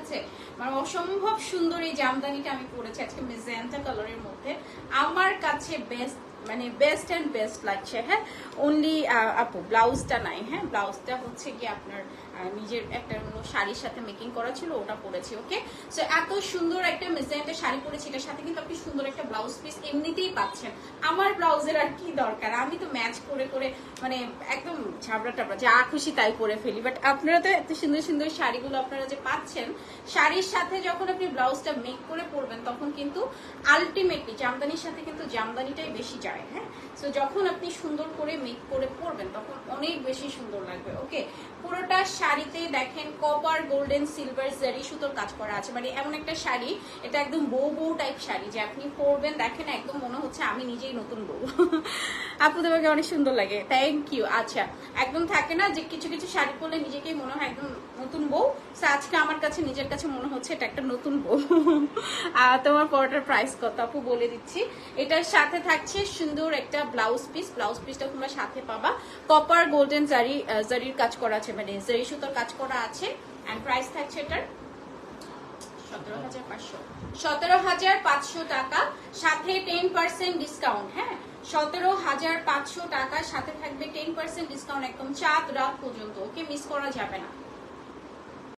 আছে। মানে অসম্ভব সুন্দর এই জামদানিটা আমি পরেছি আজকে মেজেন্টা কালারের মধ্যে। আমার কাছে বেস্ট, মানে বেস্ট এন্ড বেস্ট লাগছে। হ্যাঁ, অনলি আপু ব্লাউজটা নাই। হ্যাঁ, ব্লাউজটা হচ্ছে কি আপনার নিজের একটা শাড়ির সাথে মেকিং করা ছিল, ওটা পরেছি। ওকে, সো এত সুন্দর একটা মেজেন্টা শাড়ি পরেছি, এটার সাথে কিন্তু আপনি সুন্দর একটা ব্লাউজ পিস এমনিতেই পাচ্ছেন। আমার ব্লাউজের আর কি দরকার, আমি তো ম্যাচ করে করে মানে একদম ঝাবড়া টাবড়া যা খুশি তাই পরে ফেলি। বাট আপনারা তো এত সুন্দর সুন্দর শাড়িগুলো আপনারা যে পাচ্ছেন, শাড়ির সাথে যখন আপনি ব্লাউজটা মেক করে পরবেন তখন কিন্তু আলটিমেটলি জামদানির সাথে কিন্তু জামদানিটাই বেশি যায়। হ্যাঁ, সো যখন আপনি সুন্দর করে মেক করে পরবেন তখন অনেক বেশি সুন্দর লাগবে। ওকে, পুরোটা শাড়িতে দেখেন কপার গোল্ডেন সিলভার জারি সুতোর কাজ করা আছে। মানে এমন একটা শাড়ি, এটা একদম বউ বউ টাইপ শাড়ি যে আপনি পরবেন দেখেন একদম মনে হচ্ছে আমি নিজেই নতুন বউ। আপু তোমাকে অনেক সুন্দর লাগে, থ্যাংক ইউ। আচ্ছা, একদম থাকে না যে কিছু কিছু শাড়ি পরলে নিজেকেই মনে হয় একদম নতুন বউ, আজকে আমার কাছে নিজের কাছে মনে হচ্ছে এটা একটা নতুন বউ। তোমার পরোটার প্রাইস কত আপু বলে দিচ্ছি। এটার সাথে থাকছে সুন্দর একটা ব্লাউজ পিস, ব্লাউজ পিসটা তোমরা সাথে পাবা কপার গোল্ডেন জারির কাজ করা আছে, মানে জারি সুতোর কাজ করা আছে। এন্ড প্রাইস থাকছে এটার 17,500 টাকা, সাথে 10% ডিসকাউন্ট। হ্যাঁ, 17,500 টাকা, সাথে থাকবে 10% ডিসকাউন্ট একদম চাঁদ রাত পর্যন্ত। ওকে, মিস করা যাবে না।